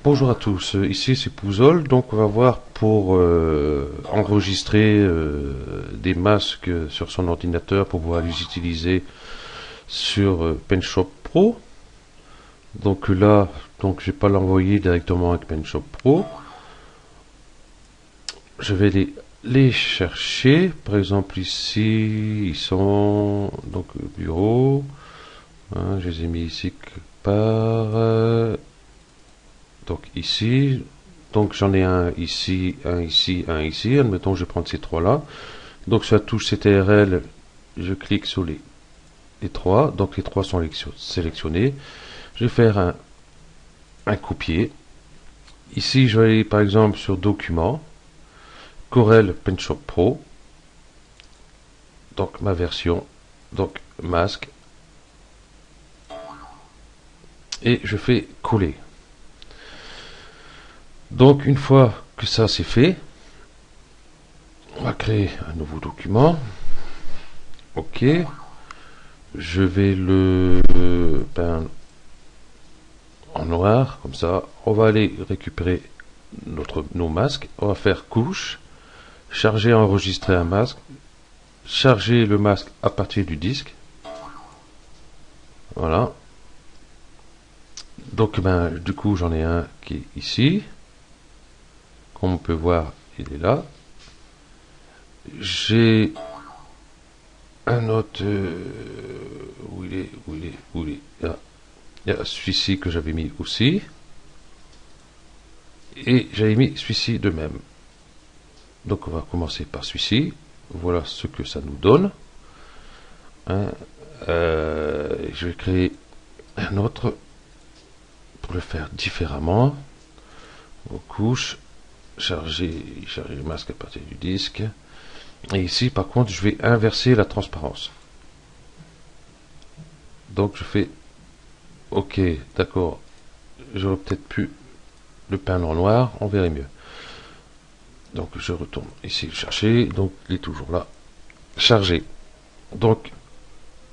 Bonjour à tous, ici c'est Pouzol, donc on va voir pour enregistrer des masques sur son ordinateur pour pouvoir les utiliser sur PenShop Pro. Donc là, je vais pas l'envoyer directement avec PenShop Pro. Je vais les chercher, par exemple ici, ils sont donc bureau, hein, je les ai mis ici quelque part. Donc ici, j'en ai un ici, un ici, un ici. Admettons, je vais prendre ces trois-là. Donc sur la touche CTRL, je clique sur les trois. Donc les trois sont sélectionnés. Je vais faire un copier. Ici, je vais aller par exemple sur Documents, Corel PenShop Pro. Donc ma version, donc masque. Et je fais coller. Donc une fois que ça c'est fait, on va créer un nouveau document. OK. Je vais le peindre en noir, comme ça. On va aller récupérer nos masques. On va faire couche, charger, enregistrer un masque, charger le masque à partir du disque. Voilà. Donc du coup j'en ai un qui est ici. Comme on peut voir, il est là. J'ai un autre où il est là. Il y a celui-ci que j'avais mis aussi. Et j'avais mis celui-ci de même. Donc on va commencer par celui-ci. Voilà ce que ça nous donne. Hein, je vais créer un autre pour le faire différemment. Aux couches, charger le masque à partir du disque. Et ici par contre je vais inverser la transparence. Donc je fais OK, d'accord. J'aurais peut-être pu le peindre en noir, on verrait mieux. Donc je retourne ici le chercher, donc il est toujours là. Charger. Donc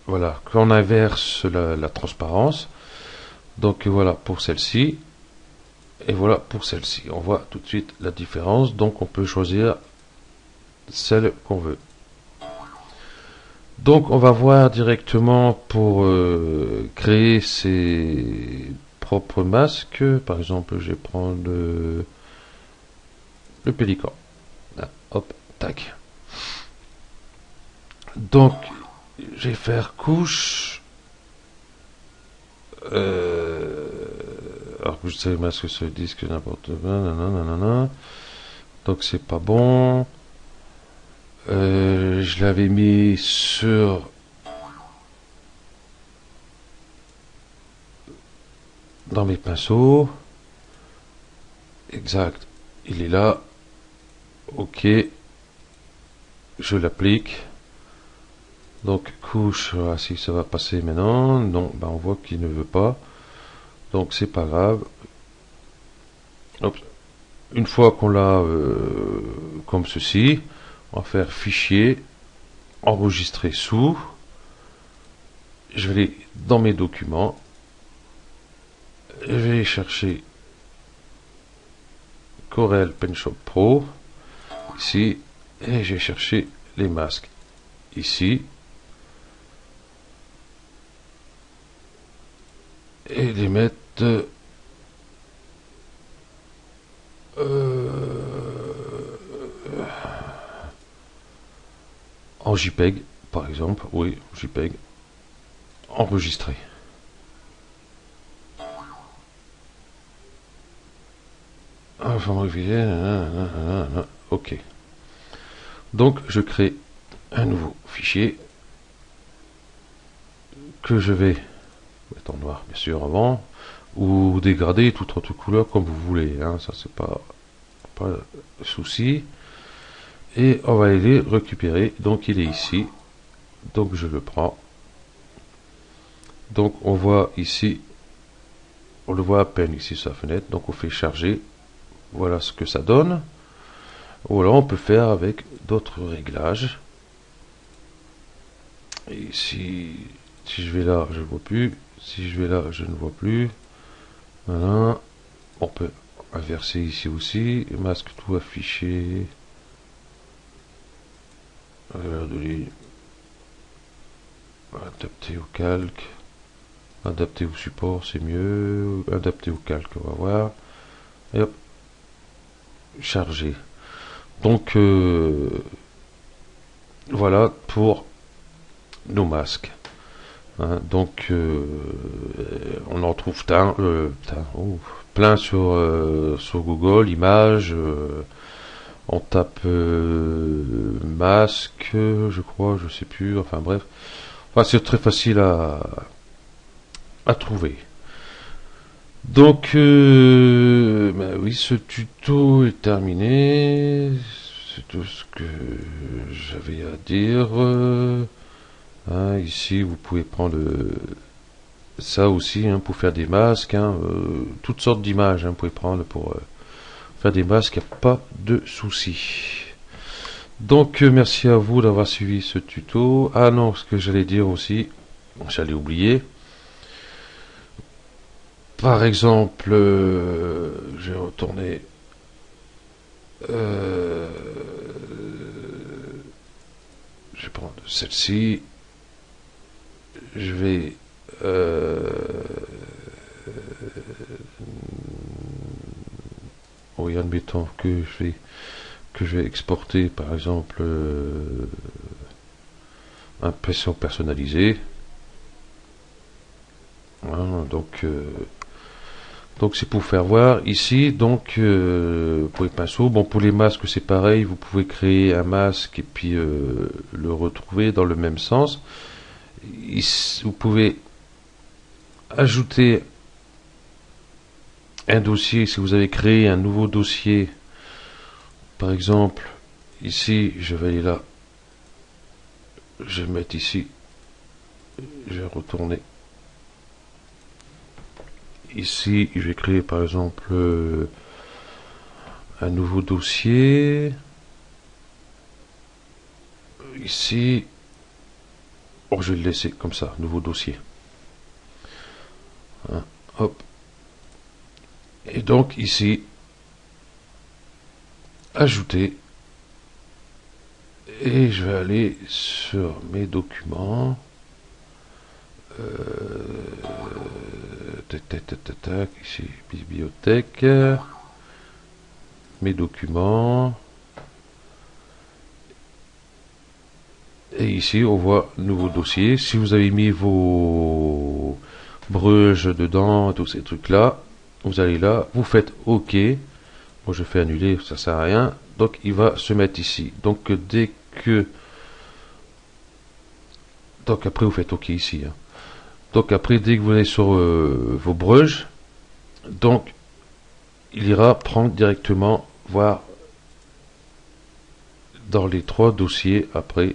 voilà, quand on inverse la transparence, donc voilà pour celle-ci, et voilà pour celle-ci. On voit tout de suite la différence, donc on peut choisir celle qu'on veut. Donc on va voir directement pour créer ses propres masques. Par exemple, je vais prendre le pélican. Là, hop, tac. Donc je vais faire couche. Alors que je sais masque sur le disque n'importe quoi. Nanana. Donc c'est pas bon. Je l'avais mis sur dans mes pinceaux. Exact. Il est là. OK. Je l'applique. Donc couche, voilà, si ça va passer maintenant. Non, on voit qu'il ne veut pas. Donc c'est pas grave. Hop. Une fois qu'on l'a comme ceci, on va faire fichier, enregistrer sous. Je vais aller dans mes documents. Je vais aller chercher Corel PenShop Pro ici et je vais chercher les masques ici et les mettre en JPEG par exemple. Oui, JPEG enregistré. OK. Donc je crée un nouveau fichier que je vais mettre en noir bien sûr avant, ou dégrader toute autre couleur comme vous voulez, hein, ça c'est pas souci. Et on va aller récupérer. Donc il est ici, donc je le prends. Donc on voit ici, on le voit à peine ici sur la fenêtre, donc on fait charger. Voilà ce que ça donne. Ou alors on peut faire avec d'autres réglages. Et ici, si je vais là, je ne vois plus. Si je vais là, je ne vois plus. Voilà. On peut inverser ici aussi, masque tout affiché, adapté au calque, adapté au support, c'est mieux, adapté au calque, on va voir, et hop, charger. Donc voilà pour nos masques. Hein, donc on en trouve plein sur Google, images. On tape masque, je crois, je sais plus. Enfin bref, enfin, c'est très facile à trouver. Donc ben oui, ce tuto est terminé. C'est tout ce que j'avais à dire. Hein, ici, vous pouvez prendre ça aussi hein, pour faire des masques. Hein, toutes sortes d'images hein, vous pouvez prendre pour faire des masques. Il n'y a pas de souci. Donc, merci à vous d'avoir suivi ce tuto. Ah non, ce que j'allais dire aussi, j'allais oublier. Par exemple, je vais retourner. Je vais prendre celle-ci. Je vais oui, admettons que je vais exporter par exemple impression personnalisée. Voilà, donc c'est pour faire voir ici donc pour les pinceaux. Bon, pour les masques c'est pareil, vous pouvez créer un masque et puis le retrouver dans le même sens. Ici, vous pouvez ajouter un dossier si vous avez créé un nouveau dossier. Par exemple, ici, je vais aller là, je vais mettre ici, je vais retourner. Ici, je vais créer par exemple un nouveau dossier. Ici, oh, je vais le laisser comme ça, nouveau dossier. Hein, hop. Et donc ici, ajouter. Et je vais aller sur mes documents. Ici, bibliothèque. Mes documents. Et ici, on voit nouveau dossier. Si vous avez mis vos breuges dedans, tous ces trucs-là, vous allez là, vous faites OK. Moi, je fais annuler, ça sert à rien. Donc, il va se mettre ici. Donc, dès que... Donc, après, vous faites OK ici. Hein. Donc, après, dès que vous allez sur vos breuges, donc, il ira prendre directement, voir dans les 3 dossiers après,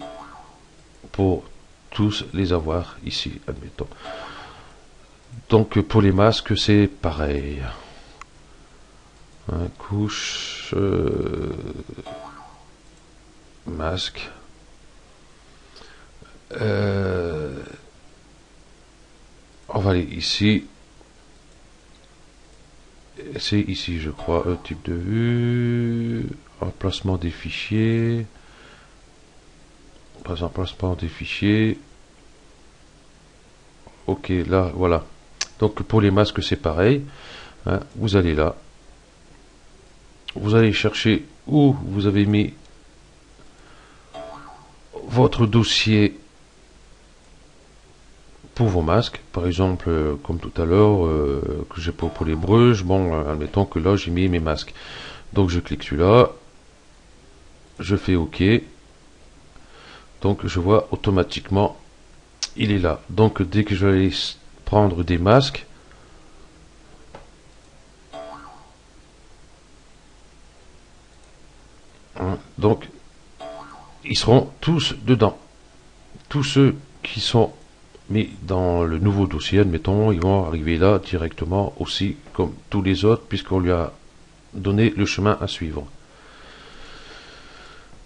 pour tous les avoir ici, admettons. Donc, pour les masques, c'est pareil. Hein, couche, masque. On va aller ici. C'est ici, je crois, type de vue, emplacement des fichiers, emplacement des fichiers. Ok, là, voilà. Donc pour les masques, c'est pareil. Hein, vous allez là. Vous allez chercher où vous avez mis votre dossier pour vos masques. Par exemple, comme tout à l'heure, que j'ai pour les breuges. Bon, admettons que là, j'ai mis mes masques. Donc je clique celui-là. Je fais OK. Donc je vois automatiquement, il est là. Donc dès que je vais prendre des masques, hein, donc ils seront tous dedans. Tous ceux qui sont mis dans le nouveau dossier, admettons, ils vont arriver là directement aussi comme tous les autres, puisqu'on lui a donné le chemin à suivre.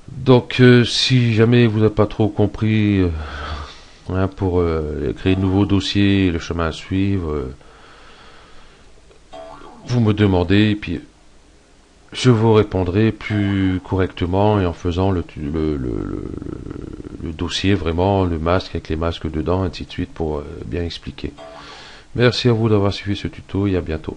Donc si jamais vous n'avez pas trop compris hein, pour créer de nouveaux dossiers, le chemin à suivre, vous me demandez, et puis je vous répondrai plus correctement et en faisant le dossier vraiment, le masque avec les masques dedans, ainsi de suite, pour bien expliquer. Merci à vous d'avoir suivi ce tuto et à bientôt.